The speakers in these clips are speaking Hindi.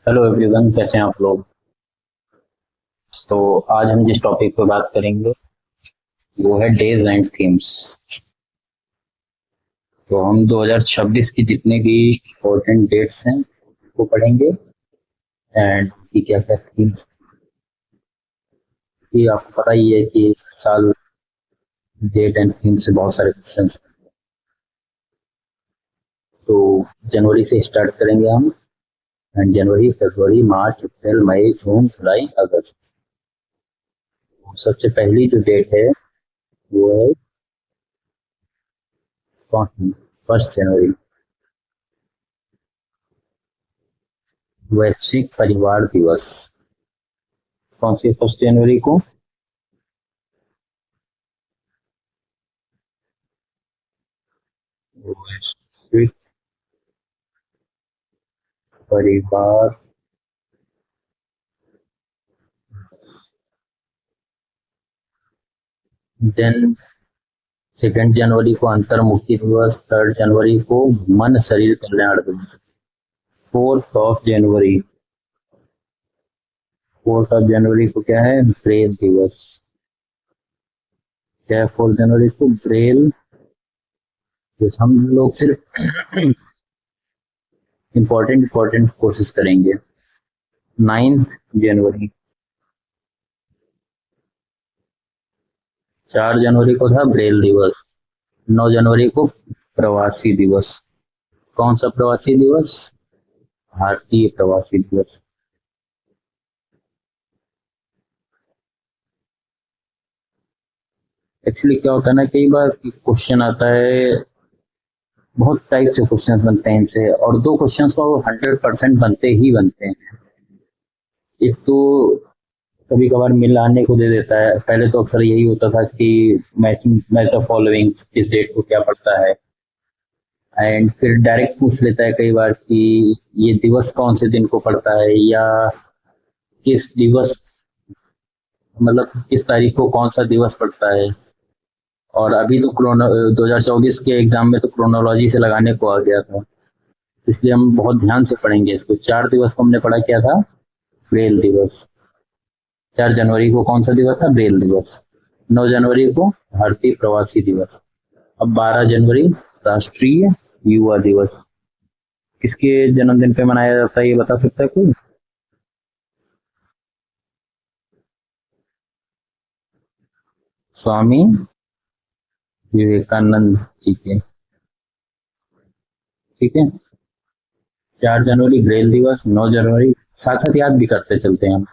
हेलो एवरीवन, कैसे हैं आप लोग। तो आज हम जिस टॉपिक पे बात करेंगे वो है डेज एंड थीम्स। तो हम 2026 की जितने भी इम्पोर्टेंट डेट्स हैं वो पढ़ेंगे एंड की क्या क्या थीम्स। कि आपको पता ही है कि हर साल डेट एंड थीम से बहुत सारे क्वेश्चंस। तो जनवरी से स्टार्ट करेंगे हम। एंड जनवरी, फरवरी, मार्च, अप्रैल, मई, जून, जुलाई, अगस्त। सबसे पहली जो डेट है वो है कौन सी? 1 जनवरी, वैश्विक परिवार दिवस। कौन सी 1 जनवरी को? वैश्विक परिवार। देन 2 जनवरी को अंतर्मुखी दिवस। 3 जनवरी को मन शरीर कल्याण दिवस। 4 जनवरी, 4 जनवरी को क्या है? ब्रेल दिवस। क्या है 4 जनवरी को? ब्रेल दिवस। हम लोग सिर्फ इम्पोर्टेंट इम्पोर्टेंट कोर्सेज करेंगे। 9 जनवरी, 4 जनवरी को था ब्रेल दिवस। 9 जनवरी को प्रवासी दिवस। कौन सा प्रवासी दिवस? भारतीय प्रवासी दिवस। एक्चुअली क्या होता है ना, कई बार क्वेश्चन आता है, बहुत टाइप से क्वेश्चंस बनते हैं इनसे, और दो क्वेश्चंस तो 100% बनते ही बनते हैं। एक तो कभी कभार मिलाने को दे देता है। पहले तो अक्सर यही होता था कि मैचिंग मैच द फॉलोइंग, किस डेट को क्या पड़ता है। एंड फिर डायरेक्ट पूछ लेता है कई बार कि ये दिवस कौन से दिन को पड़ता है, या किस दिवस, मतलब किस तारीख को कौन सा दिवस पड़ता है। और अभी तो 2024 के एग्जाम में तो क्रोनोलॉजी से लगाने को आ गया था, इसलिए हम बहुत ध्यान से पढ़ेंगे इसको। 4 दिवस को हमने पढ़ा क्या था? ब्रेल दिवस। 4 जनवरी को कौन सा दिवस था? ब्रेल दिवस। 9 जनवरी को भारतीय प्रवासी दिवस। अब 12 जनवरी राष्ट्रीय युवा दिवस। किसके जन्मदिन पे मनाया जाता है, ये बता सकता है कोई? स्वामी विवेकानंद जी के। ठीक है। 4 जनवरी ब्रेल दिवस, 9 जनवरी, साथ साथ याद भी करते चलते हैं हम।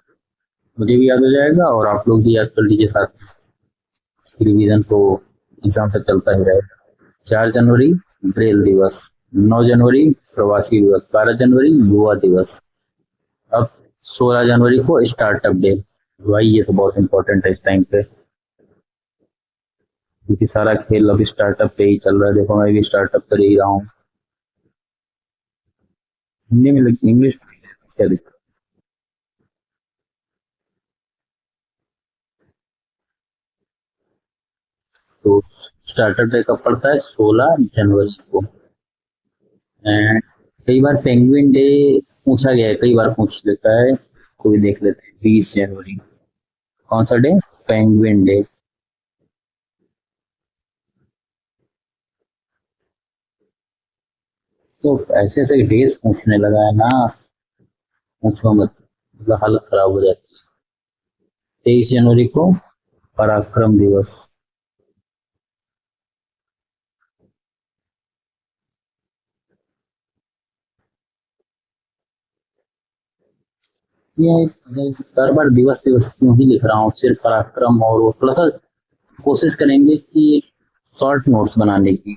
मुझे भी याद हो जाएगा और आप लोग भी याद कर लीजिए साथ में। रिवीजन तो एग्जाम तक चलता ही रहेगा। 4 जनवरी ब्रेल दिवस, 9 जनवरी प्रवासी दिवस, 12 जनवरी युवा दिवस। अब 16 जनवरी को स्टार्टअप डे। भाई ये तो बहुत इंपॉर्टेंट है इस टाइम पे, क्योंकि सारा खेल अभी स्टार्टअप पे ही चल रहा है। देखो मैं भी स्टार्टअप कर ही रहा हूँ। हिंदी में इंग्लिश क्या दिक्कत? तो स्टार्टअप डे कब पड़ता है? 16 जनवरी को। एंड कई बार पेंगुइन डे पूछा गया है, कई बार पूछ लेता है, कोई देख लेते हैं। 20 जनवरी कौन सा डे? Penguin day. तो ऐसे ऐसे डेज पूछने लगा है ना, पूछो मत, मतलब हालत खराब हो जाती है। 23 जनवरी को पराक्रम दिवस। ये बार बार दिवस दिवस क्यों ही लिख रहा हूँ, सिर्फ पराक्रम। और वो थोड़ा सा कोशिश करेंगे कि शॉर्ट नोट्स बनाने की,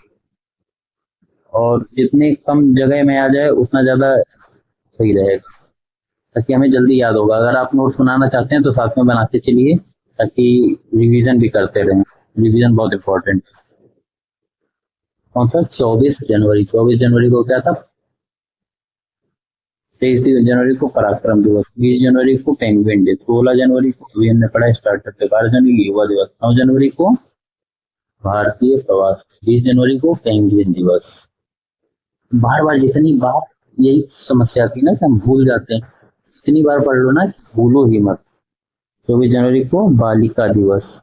और जितने कम जगह में आ जाए उतना ज्यादा सही रहेगा, ताकि हमें जल्दी याद होगा। अगर आप नोट्स बनाना चाहते हैं तो साथ में बनाते चलिए, ताकि रिवीजन भी करते रहें। रिवीजन बहुत इंपॉर्टेंट है। कौन सा? 24 जनवरी। 24 जनवरी को क्या था? 23 जनवरी को पराक्रम दिवस। 20 जनवरी को पेंगुइन डे। 16 जनवरी को अभी हमने पढ़ा स्टार्टअप डे। 12 जनवरी युवा दिवस। 9 जनवरी को भारतीय प्रवास। 20 जनवरी को पेंगुइन दिवस। बार बार जितनी बार यही समस्या आती है ना कि हम भूल जाते हैं। इतनी बार पढ़ लो ना कि भूलो ही मत। 24 जनवरी को बालिका दिवस।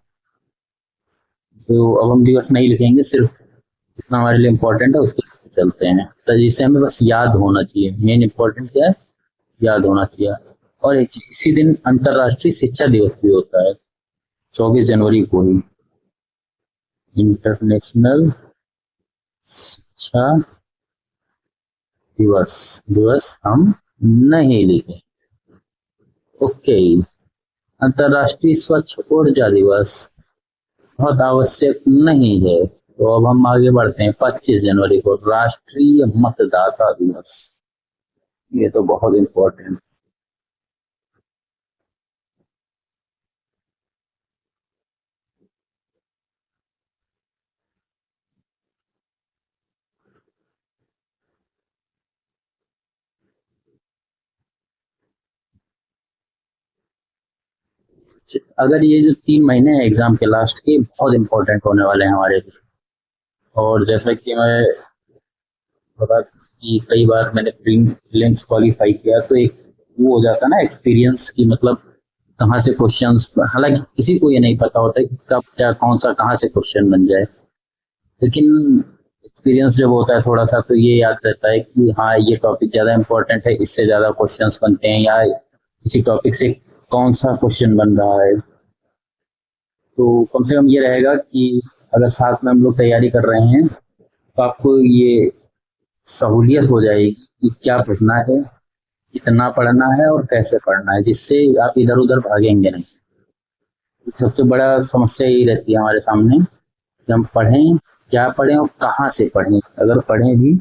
तो अब हम दिवस नहीं लिखेंगे, सिर्फ जितना हमारे लिए इम्पोर्टेंट है उसको चलते हैं, तो जिससे हमें बस याद होना चाहिए। मेन इम्पोर्टेंट क्या है, याद होना चाहिए। और एक चीज, इसी दिन अंतर्राष्ट्रीय शिक्षा दिवस भी होता है, 24 जनवरी को ही। इंटरनेशनल शिक्षा दिवस, दिवस हम नहीं लिखे। ओके। अंतर्राष्ट्रीय स्वच्छ ऊर्जा दिवस बहुत आवश्यक नहीं है। तो अब हम आगे बढ़ते हैं। 25 जनवरी को राष्ट्रीय मतदाता दिवस। ये तो बहुत इम्पोर्टेंट। अगर ये जो 3 महीने हैं एग्जाम के लास्ट के, बहुत इंपॉर्टेंट होने वाले हैं हमारे लिए। और जैसा कि मैं बता कि कई बार मैंने प्रीलिम्स क्वालिफाई किया, तो एक वो हो जाता है ना एक्सपीरियंस की, मतलब कहाँ से क्वेश्चंस, हालांकि किसी को ये नहीं पता होता है कि कब क्या कौन सा कहाँ से क्वेश्चन बन जाए, लेकिन एक्सपीरियंस जब होता है थोड़ा सा, तो ये याद रहता है कि हाँ ये टॉपिक ज़्यादा इंपॉर्टेंट है, इससे ज़्यादा क्वेश्चंस बनते हैं, या किसी टॉपिक से कौन सा क्वेश्चन बन रहा है। तो कम से कम ये रहेगा कि अगर साथ में हम लोग तैयारी कर रहे हैं, तो आपको ये सहूलियत हो जाएगी कि क्या पढ़ना है, कितना पढ़ना है और कैसे पढ़ना है, जिससे आप इधर उधर भागेंगे नहीं। सबसे बड़ा समस्या यही रहती है हमारे सामने कि हम पढ़ें, क्या पढ़ें और कहाँ से पढ़ें, अगर पढ़ें भी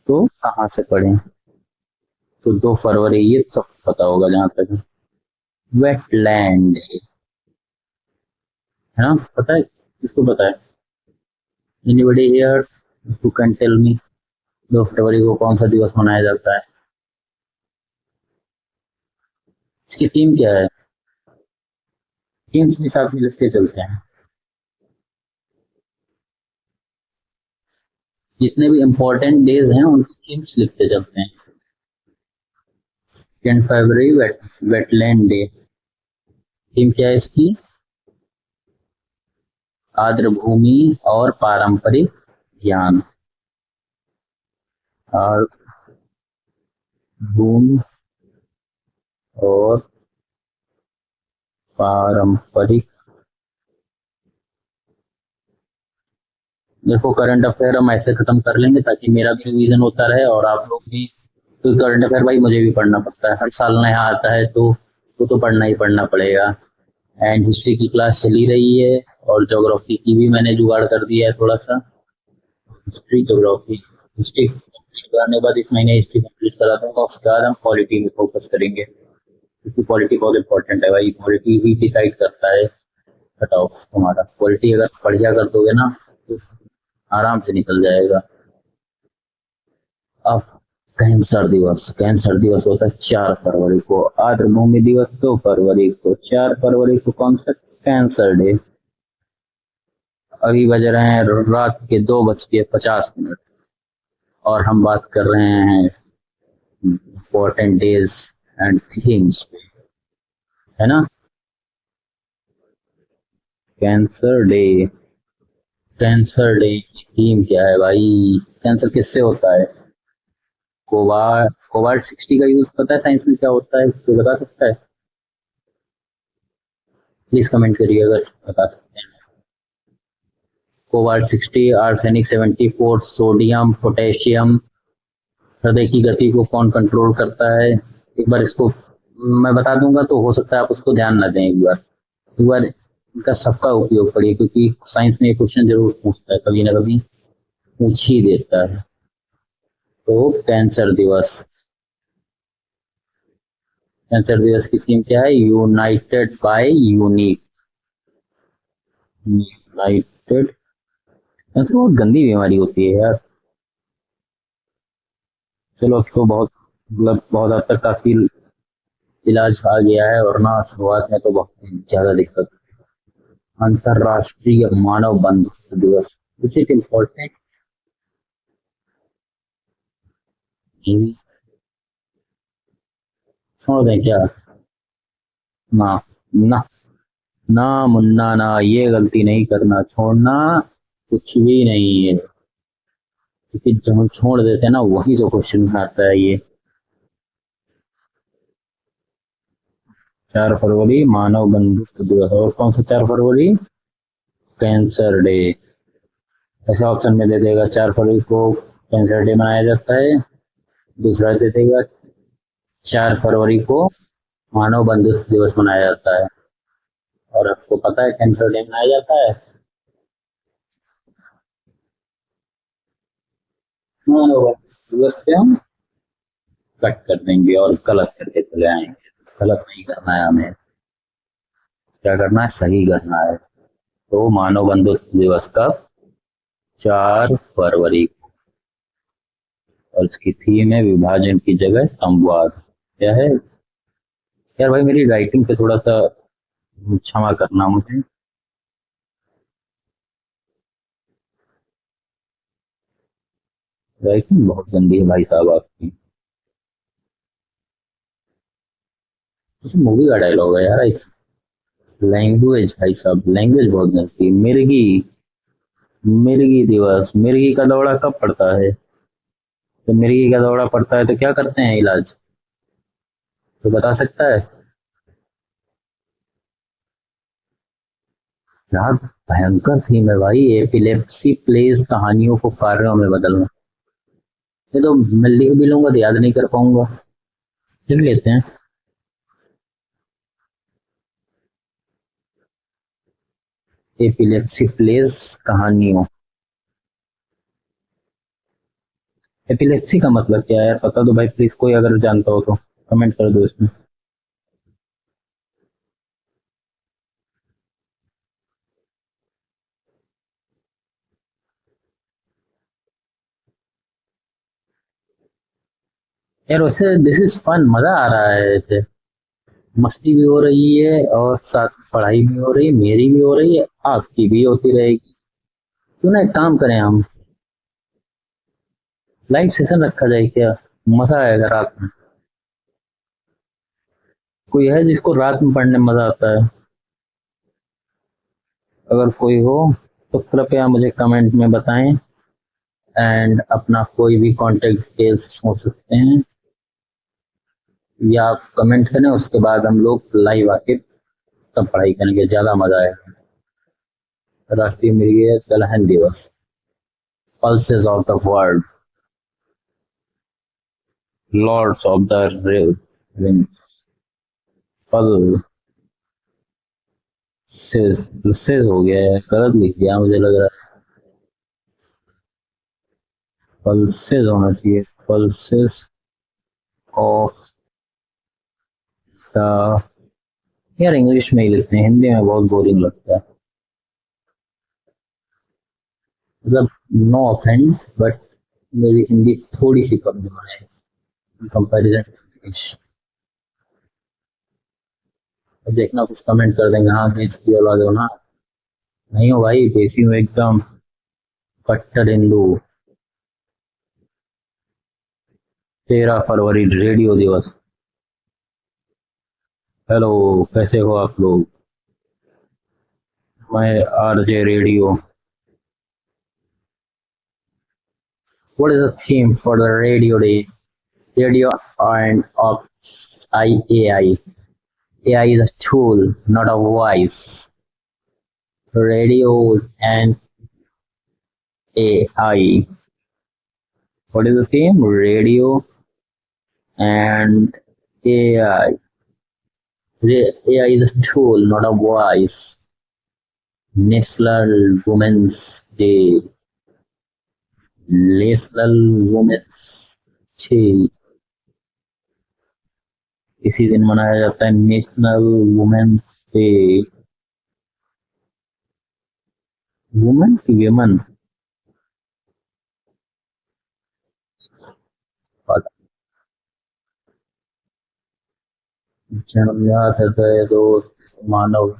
तो कहाँ से पढ़ें। तो 2 फरवरी, ये सब पता होगा जहाँ तक है। वेटलैंड है ना, पता है, किसको पता है? Anybody here who can tell me 2 फरवरी को कौन सा दिवस मनाया जाता है? इसकी थीम क्या है? थीम्स भी साथ में लिखते चलते हैं, जितने भी इम्पोर्टेंट डेज हैं उनकी थीम्स लिखते चलते हैं। 2 फरवरी वेटलैंड डे। थीम क्या है इसकी? आर्द्र भूमि और पारंपरिक ज्ञान। और भूमि और पारंपरिक। देखो, करंट अफेयर हम ऐसे खत्म कर लेंगे ताकि मेरा भी रिवीजन होता रहे और आप लोग भी, क्योंकि करंट अफेयर भाई मुझे भी पढ़ना पड़ता है, हर साल नया आता है, तो वो तो पढ़ना ही पढ़ना पड़ेगा। एंड हिस्ट्री की क्लास चली रही है, और ज्योग्राफी की भी मैंने जुगाड़ कर दिया है थोड़ा सा। हिस्ट्री ज्योग्राफी, हिस्ट्री कंप्लीट कराने के बाद इस महीने हिस्ट्री कंप्लीट करा दूंगा, उसके बाद हम पॉलिटी में फोकस करेंगे, क्योंकि पॉलिटी बहुत इंपॉर्टेंट है भाई। पॉलिटी ही डिसाइड करता है कट ऑफ तुम्हारा। पॉलिटी अगर बढ़िया कर दोगे ना, तो आराम से निकल जाएगा। अब कैंसर दिवस। कैंसर दिवस होता है 4 फरवरी को। आर्द्र भूमि दिवस 2 फरवरी को। 4 फरवरी को कौन सा? Cancer day. अभी बज रहे हैं रात के 2:50, और हम बात कर रहे हैं इम्पोर्टेंट डेज एंड थीम्स पे, है ना। Cancer day. कैंसर डे की थीम क्या है भाई? कैंसर किससे होता है? कोबाल्ट 60 का यूज पता है साइंस में क्या होता है, तो बता सकता है? प्लीज कमेंट करिए अगर बता सकते हैं। Cobalt 60, arsenic 74, sodium, potassium. हृदय की गति को कौन कंट्रोल करता है? एक बार इसको मैं बता दूंगा, तो हो सकता है आप उसको ध्यान ना दें। एक बार इनका सबका उपयोग पढ़िए, क्योंकि साइंस में ये क्वेश्चन जरूर पूछता है, कभी ना कभी पूछ ही देता है। तो कैंसर दिवस। कैंसर दिवस की थीम क्या है? United by unique. United. Cancer बहुत गंदी बीमारी होती है यार। चलो, अब तो बहुत, मतलब बहुत हद तक काफी इलाज आ गया है, और ना शुरुआत में तो बहुत ज्यादा दिक्कत। अंतरराष्ट्रीय मानव बंधुत्व दिवस। Is it important? छोड़ दें क्या? ना, ना, ना मुन्ना ना, ये गलती नहीं करना, छोड़ना कुछ भी नहीं है, क्योंकि जब हम छोड़ देते हैं ना वहीं से क्वेश्चन आता है ये। 4 फरवरी मानव बंधुत्व दिवस, और कौन सा 4 फरवरी? Cancer day. ऐसे ऑप्शन में दे देगा 4 फरवरी को कैंसर डे मनाया जाता है, दूसरा दे देगा 4 फरवरी को मानव बंधुत्व दिवस मनाया जाता है। और आपको पता है कैंसर डे मनाया जाता है? मानव बंधुत्व दिवस पे हम कट कर देंगे और गलत करके चले आएंगे। गलत नहीं करना है हमें, क्या करना है, सही करना है। तो मानव बंधुत्व दिवस कब? 4 फरवरी को। और इसकी थीम है विभाजन की जगह संवाद। क्या है? यार भाई मेरी राइटिंग पे थोड़ा सा क्षमा करना मुझे। राइटिंग बहुत गंदी है भाई साहब आपकी। इस मूवी का डायलॉग है यार। लैंग्वेज भाई साहब, लैंग्वेज बहुत गंदी है। मिर्गी, मिर्गी दिवस, मिर्गी का दौरा कब पड़ता है? तो मिर्गी का दौरा पड़ता है तो क्या करते हैं इलाज? तो बता सकता है? यार भयंकर थीम है भाई, एपिलेप्सी प्लेस कहानियों को कार्यों में बदलना। ये तो मैं लिख भी लूंगा तो याद नहीं कर पाऊंगा। लिख लेते हैं। एपिलेप्सी प्लेस कहानियों। एपिलेप्सी का मतलब क्या है यार, पता तो भाई प्लीज, कोई अगर जानता हो तो कमेंट कर दो इसमें। यार वैसे दिस इज फन, मजा आ रहा है ऐसे। मस्ती भी हो रही है और साथ में पढ़ाई भी हो रही है, मेरी भी हो रही है, आपकी भी होती रहेगी। क्यों ना एक काम करें हम, लाइव सेशन रखा जाए क्या? मजा आएगा रात में। कोई है जिसको रात में पढ़ने में मजा आता है? अगर कोई हो तो कृपया मुझे कमेंट में बताएं। एंड अपना कोई भी कांटेक्ट डिटेल्स हो सकते हैं, या आप कमेंट करें, उसके बाद हम लोग लाइव आके तब पढ़ाई करेंगे, ज्यादा मजा आएगा। राष्ट्रीय मृगीय दलहन दिवस। Pulses of the world, Lords of the Rings. पल से हो गया है, गलत लिख दिया मुझे लग रहा है। पल्सेस होना चाहिए, पल्सेस ऑफ द। यार इंग्लिश में ही लिखते हैं, हिंदी में बहुत बोरिंग लगता है। मतलब नो ऑफेंड, बट मेरी हिंदी थोड़ी सी कमजोर है कंपैरिजन टू इंग्लिश। अब देखना कुछ कमेंट कर देंगे, हाँ देश की औलाद हो ना। नहीं हो भाई, देसी हूँ एकदम, कट्टर हिंदू। 13 फरवरी रेडियो दिवस। हेलो, कैसे हो आप लोग? मैं RJ radio. What is the theme for the radio day? Radio and of AI. AI is a tool, not a voice. Radio and AI. What is the theme? Radio and AI. AI is a tool, not a voice. National Women's Day. National Women's Day। इसी दिन मनाया जाता है नेशनल वुमेन्स डे। वुमेन की विमन, जन्मजात हृदय दोस्त मानव।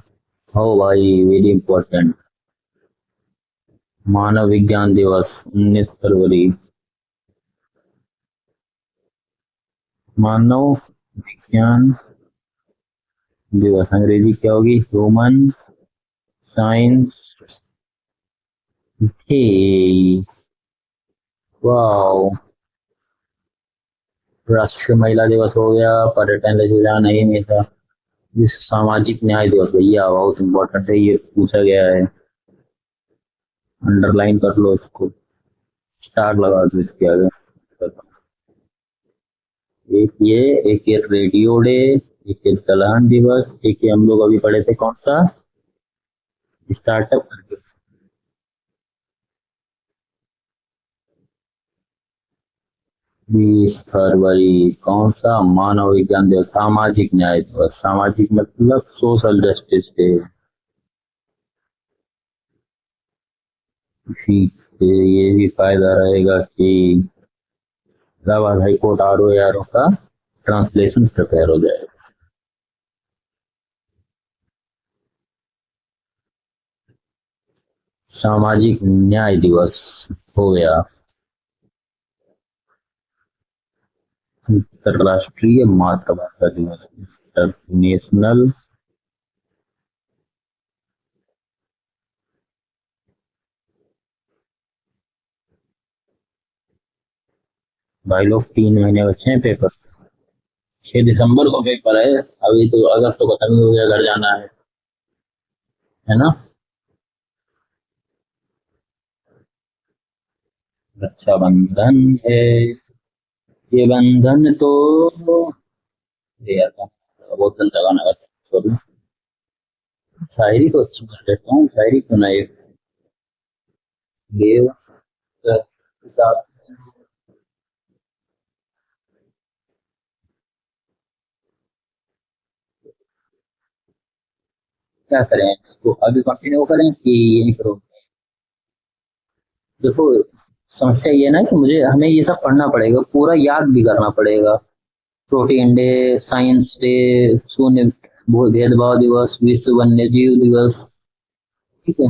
हो भाई, वेरी इंपॉर्टेंट। मानव विज्ञान दिवस 19 फरवरी। मानव विज्ञान दिवस अंग्रेजी क्या होगी? Human science day. वाओ। राष्ट्रीय महिला दिवस हो गया। पर्यटन ले जाना नहीं हमेशा। विश्व सामाजिक न्याय दिवस, भैया बहुत इंपॉर्टेंट है, ये पूछा गया है। अंडरलाइन कर लो इसको, स्टार लगा दो इसके आगे। एक ये, एक ये रेडियो डे, एक ये दलहन दिवस, एक ये हम लोग अभी पढ़े थे कौन सा, स्टार्टअप करके। 20 फरवरी कौन सा? मानव विज्ञान दिवस, सामाजिक न्याय दिवस। सामाजिक मतलब सोशल जस्टिस डे। इसी से ये भी फायदा रहेगा कि इलाहाबाद हाईकोर्ट RO का ट्रांसलेशन प्रिपेयर हो जाएगा। सामाजिक न्याय दिवस हो गया। अंतरराष्ट्रीय मातृभाषा दिवस, इंटरनेशनल भाई लोग 3 महीने बचे हैं पेपर। 6 दिसंबर को पेपर है, अभी तो अगस्त तो खत्म ही हो गया, घर जाना है ना। रक्षाबंधन है, ये बंधन तो यार था, बहुत गंदा गाना गाता हूँ, छोड़ो। शायरी तो अच्छी कर लेता हूँ, शायरी क्यों ना ये देव किताब। क्या करें, तो अभी कंटिन्यू करें कि यही करो? देखो, समस्या ये है ना कि मुझे हमें ये सब पढ़ना पड़ेगा, पूरा याद भी करना पड़ेगा। प्रोटीन डे, साइंस डे, शून्य भेदभाव दिवस, विश्व वन्य जीव दिवस। ठीक है,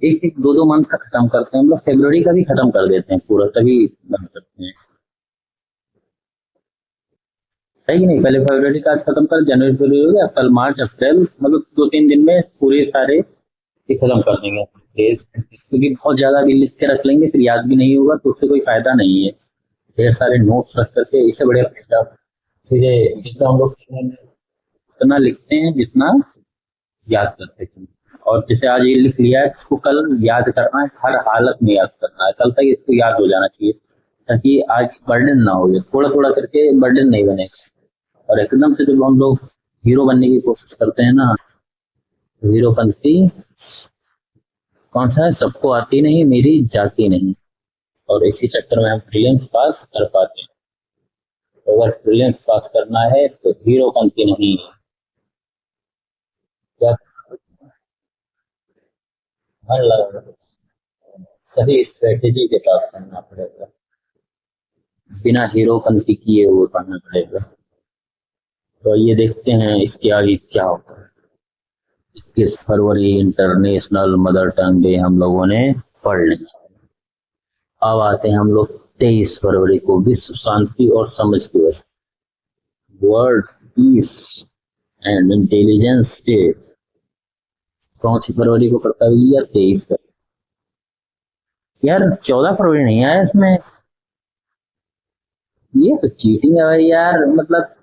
एक एक दो दो मंथ का खत्म करते हैं हम लोग, फरवरी का भी खत्म कर देते हैं पूरा, तभी बंद करते हैं। है कि नहीं? पहले फरवरी का आज खत्म कर, जनवरी फरवरी हो गया, कल मार्च अप्रैल, मतलब 2-3 दिन में पूरे सारे ये खत्म कर देंगे डेज। क्योंकि बहुत ज्यादा भी लिख के रख लेंगे फिर याद भी नहीं होगा, तो उससे कोई फायदा नहीं है। ढेर सारे नोट्स रख करके इससे बढ़िया फायदा सीधे, जितना हम लोग उतना लिखते हैं जितना याद करते हैं। और जैसे आज ये लिख लिया है, इसको कल याद करना है, हर हालत में याद करना है, कल तक इसको याद हो जाना चाहिए, ताकि आज बर्डन ना हो, थोड़ा थोड़ा करके बर्डन नहीं बनेगा। और एकदम से जब हम लोग हीरो बनने की कोशिश करते हैं ना, तो हीरोपंती कौन सा है, सबको आती नहीं मेरी जाती नहीं, और इसी चक्कर में हम प्रीलिम्स पास कर पाते हैं। तो अगर प्रीलिम्स पास करना है तो हीरोपंती नहीं है, क्या मन लगा, सही स्ट्रेटेजी के साथ करना पड़ेगा, बिना हीरोपंती किए हुए पढ़ना पड़ेगा। तो ये देखते हैं इसके आगे क्या होगा। 21 फरवरी इंटरनेशनल मदर टंग डे हम लोगों ने पढ़ लिया। अब आते हैं हम लोग 23 फरवरी को, विश्व शांति और समझ दिवस, world peace and intelligence day. कौन सी फरवरी को पड़ता है भैया? 23 फरवरी। यार 14 फरवरी नहीं आया इसमें, ये तो चीटिंग है भाई यार। मतलब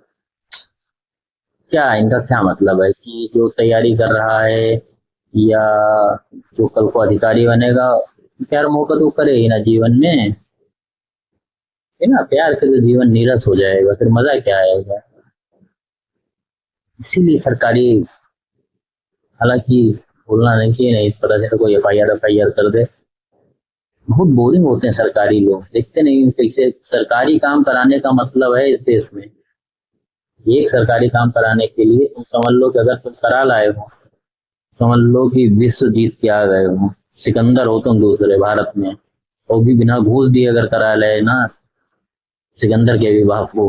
क्या इनका क्या मतलब है कि जो तैयारी कर रहा है या जो कल को अधिकारी बनेगा, प्यार मोहब्बत वो करे ही ना जीवन में, है ना। प्यार से तो जीवन नीरस हो जाएगा, फिर मजा क्या आएगा। इसीलिए सरकारी, हालांकि बोलना नहीं चाहिए, नहीं पता चला कोई FIR कर दे। बहुत बोरिंग होते हैं सरकारी लोग, देखते नहीं कैसे सरकारी काम कराने का मतलब है इस देश में। एक सरकारी काम कराने के लिए तुम समझ लो कि अगर तुम करा लाए हो, समझ लो कि विश्व जीत के आ गए हो, सिकंदर हो तुम दूसरे भारत में, वो भी बिना घूस दिए अगर करा लाए ना, सिकंदर के विवाह को।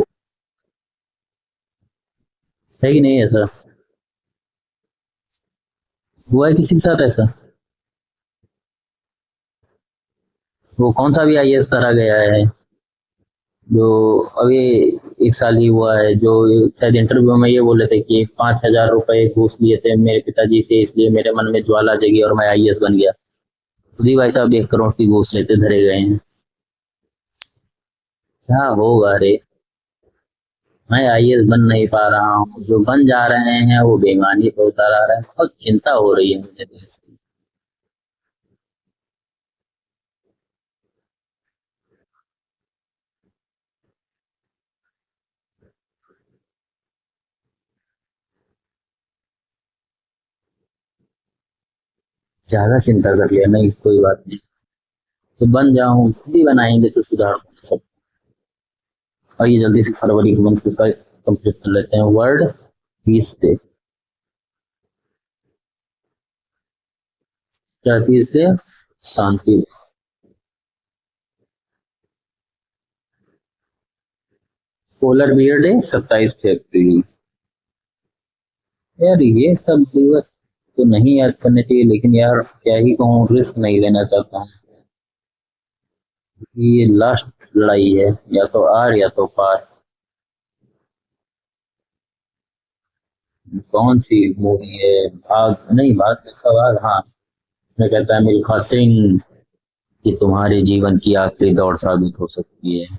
है कि नहीं ऐसा? हुआ है किसी के साथ ऐसा? वो कौन सा भी IAS करा गया है? जो अभी 1 साल ही हुआ है, जो शायद इंटरव्यू में ये बोले थे कि 5,000 रुपए घूस लिए थे मेरे पिताजी से, इसलिए मेरे मन में ज्वाला जगी और मैं आईएएस बन गया। खुद ही भाई साहब 1 करोड़ की घूस लेते धरे गए हैं। क्या होगा रे। मैं आईएएस बन नहीं पा रहा हूँ, जो बन जा रहे हैं वो बेईमानी पे उतर आ रहा है। बहुत चिंता हो रही है मुझे देश की। ज्यादा चिंता कर लिया, नहीं कोई बात नहीं। तो बन जाऊं, खुद ही बनाएंगे तो सुधार होगा सब। और ये जल्दी से फरवरी के मंथ का कंप्लीट कर लेते हैं। World peace day. क्या पीस डे? शांति। पोलर बियर डे 27 फरवरी। यार ये सब दिवस तो नहीं याद करने चाहिए, लेकिन यार क्या ही कहूँ, रिस्क नहीं लेना चाहता हूँ। ये लास्ट लड़ाई है, या तो आर या तो पार। कौन सी मूवी है? भाग नहीं, भाग मिल्खा भाग, हाँ। उसमें कहता है मिल्खा सिंह कि तुम्हारे जीवन की आखिरी दौड़ साबित हो सकती है।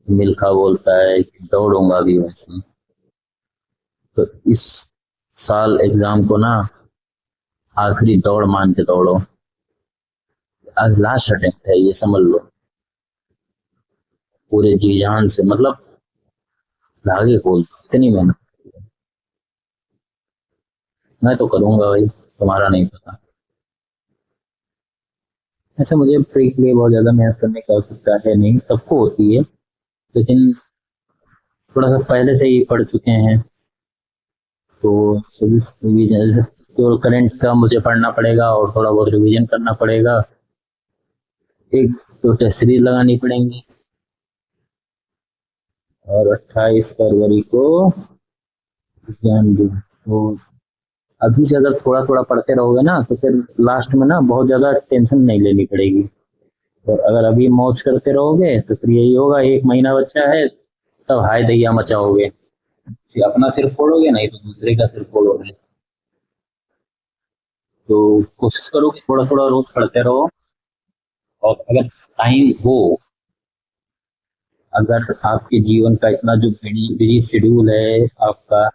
मिल्खा बोलता है कि दौड़ूंगा भी वैसे। तो इस साल एग्जाम को ना आखिरी दौड़ मान के दौड़ो। आज लास्ट अटेम्प्ट है, ये समझ लो। पूरे जी जान से, मतलब धागे खोल दो, इतनी मेहनत। मैं तो करूंगा भाई, तुम्हारा नहीं पता। ऐसे मुझे प्री के लिए बहुत ज्यादा मेहनत करने की आवश्यकता है नहीं, सबको होती है। लेकिन थोड़ा सा पहले से ही पढ़ चुके हैं, तो सभी रिवीजन, केवल करंट का मुझे पढ़ना पड़ेगा और थोड़ा बहुत रिवीजन करना पड़ेगा। एक तो टेस्ट सीरीज लगानी पड़ेंगी। और 28 फरवरी को विज्ञान दिवस। तो अभी से अगर थोड़ा थोड़ा पढ़ते रहोगे ना, तो फिर लास्ट में ना बहुत ज्यादा टेंशन नहीं लेनी पड़ेगी। और अगर अभी मौज करते रहोगे तो फिर यही होगा, 1 महीना बच्चा है तब हाय दैया मचाओगे। फिर अपना सिर फोड़ोगे, नहीं तो दूसरे का सिर फोड़ोगे। तो कोशिश करो कि थोड़ा थोड़ा रोज पढ़ते रहो। और अगर टाइम हो, अगर आपके जीवन का इतना जो बिजी शेड्यूल है आपका,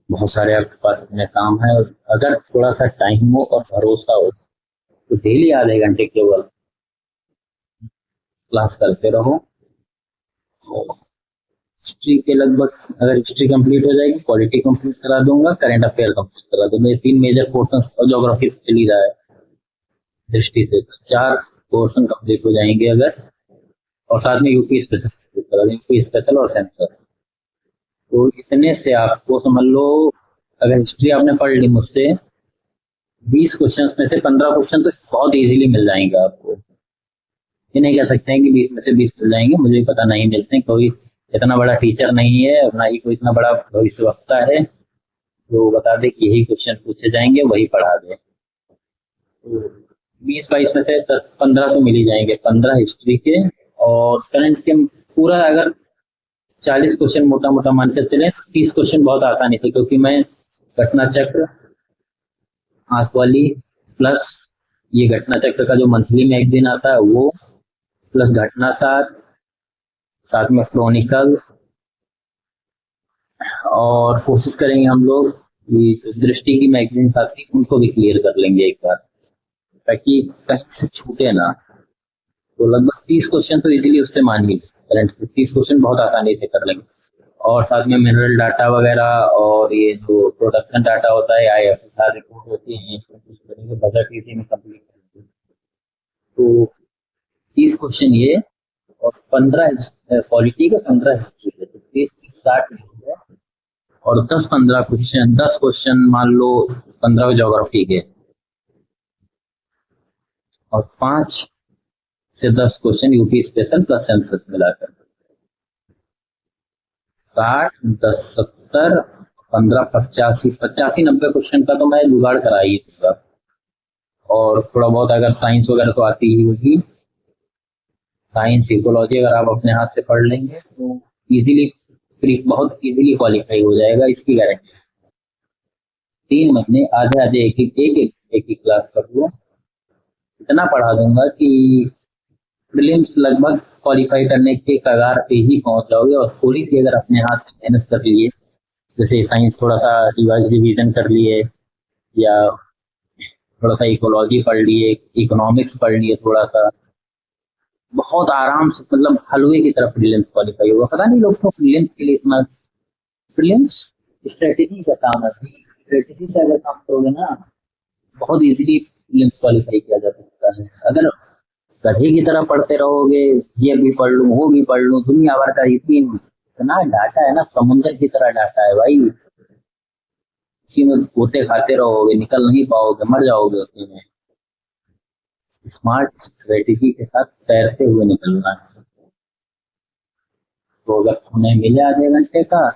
बहुत सारे आपके पास अपने काम है, और अगर थोड़ा सा टाइम हो और भरोसा हो, तो डेली आधे घंटे केवल क्लास करते रहो। हिस्ट्री के लगभग, अगर हिस्ट्री कंप्लीट हो जाएगी, पॉलिटी कंप्लीट करा दूंगा, करंट अफेयर कंप्लीट करा दूंगा। ये 3 मेजर पोर्सन, और ज्योग्राफी चली रहा है दृष्टि से, तो 4 पोर्सन कंप्लीट हो जाएंगे अगर। और साथ में यूपी स्पेशल करा देंगे, यूपी स्पेशल और सेंसर। तो इतने से आपको समझ लो, अगर हिस्ट्री आपने पढ़ ली मुझसे, 20 क्वेश्चन में से 15 क्वेश्चन तो बहुत इजीली मिल जाएंगे आपको। ये नहीं कह सकते हैं कि 20 में से 20 मिल जाएंगे, मुझे भी पता नहीं मिलते हैं। कोई इतना बड़ा टीचर नहीं है, और ना ही कोई इतना बड़ा भविष्यवक्ता है जो बता दे कि यही क्वेश्चन पूछे जाएंगे वही पढ़ा दे। तो 20-22 में से 10-15 तो मिल ही जाएंगे, 15 हिस्ट्री के। और करंट के पूरा अगर 40 क्वेश्चन मोटा मोटा मान के चले, 30 क्वेश्चन बहुत आसानी से, क्योंकि मैं घटना चक्र, आंख वाली, प्लस ये घटना चक्र का जो मंथली में एक दिन आता है वो, प्लस घटना सार, साथ में क्रॉनिकल। और कोशिश करेंगे हम लोग कि जो दृष्टि की मैगजीन आती है उनको भी क्लियर कर लेंगे एक बार, ताकि कहीं से छूटे ना। तो लगभग 30 क्वेश्चन तो इजीली उससे मान ही, करंट के 30 क्वेश्चन बहुत आसानी से कर लेंगे। और साथ में मिनरल डाटा वगैरह, और ये जो प्रोडक्शन डाटा होता है, आईएफआर रिपोर्ट होती है, कोशिश करेंगे बजट इसी में कंप्लीट करेंगे। तो 30 क्वेश्चन ये, और 15 पॉलिटी का, 15 हिस्ट्री के, तो 30 30 60 हो गया। और 10-15 क्वेश्चन, 10 क्वेश्चन मान लो 15 ज्योग्राफी के, और 5 से 10 question UP special plus census मिलाकर। 60, 10, 70, 15, 85, 85-90 क्वेश्चन का तो मैं जुगाड़ करा ही दूंगा। और थोड़ा बहुत अगर साइंस वगैरह तो आती ही होगी, साइंस इकोलॉजी अगर आप अपने हाथ से पढ़ लेंगे तो इजीली, बहुत इजीली क्वालिफाई हो जाएगा, इसकी गारंटी। 3 महीने आधे आधे एक ही क्लास कर लो, इतना पढ़ा दूंगा कि प्रीलिम्स लगभग क्वालिफाई करने के कगार पे ही पहुंच जाओगे। और थोड़ी सी अगर अपने हाथ से मेहनत कर लिए, जैसे साइंस थोड़ा सा रिवीजन कर लिए, या थोड़ा सा इकोलॉजी पढ़ लिए, इकोनॉमिक्स पढ़ लिए थोड़ा सा, बहुत आराम से, मतलब हलवे की तरफ प्रीलिम्स क्वालिफाई होगा। पता नहीं लोग तो प्रीलिम्स के लिए इतना, प्रीलिम्स स्ट्रेटेजी का काम है भाई। स्ट्रेटेजी से अगर काम करोगे ना, बहुत इजीली प्रीलिम्स क्वालिफाई किया जा सकता है। अगर गधे की तरह पढ़ते रहोगे, ये भी पढ़ लूं वो भी पढ़ लूं, दुनिया भर का इतना डाटा है ना, समुंदर की तरह डाटा है भाई। इसी में गोते खाते रहोगे, निकल नहीं पाओगे, मर जाओगे उसी में। स्मार्ट स्ट्रेटेजी के साथ तैरते हुए निकलना है। तो अगर समय मिले आधे घंटे का,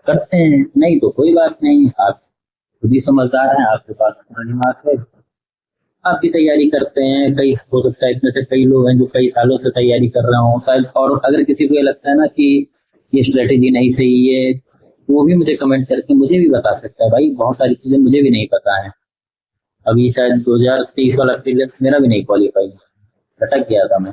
करते हैं, नहीं तो कोई बात नहीं। आप खुद ही समझदार हैं, आपके पास अपना दिमाग है, आप भी तैयारी करते हैं। कई हो सकता है इसमें से कई लोग हैं जो कई सालों से तैयारी कर रहे हों शायद, और अगर किसी को ये लगता है ना कि ये स्ट्रेटेजी नहीं सही है, वो भी मुझे कमेंट करके मुझे भी बता सकता है भाई। बहुत सारी चीजें मुझे भी नहीं पता है। अभी शायद 2023 वाला पीरियड मेरा भी नहीं क्वालिफाई, भटक गया था मैं।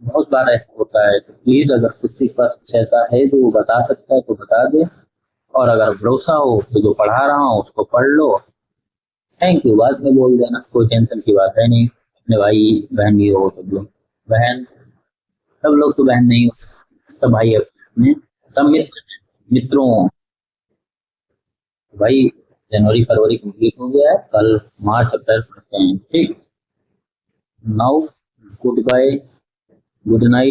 बहुत बार ऐसा होता है, तो प्लीज अगर किसी के पास कुछ ऐसा है जो वो बता सकता है तो बता दे। और अगर भरोसा हो तो जो पढ़ा रहा हूँ उसको पढ़ लो। थैंक यू बाद में बोल देना, कोई टेंशन की बात है नहीं। अपने भाई बहन भी हो सब लोग, बहन, सब लोग तो बहन नहीं हो सकते, सब भाई अपने, सब मित्रों। भाई जनवरी फरवरी कंप्लीट हो गया है, कल मार्च अप्रैल पढ़ते हैं, ठीक। Now good bye, good night.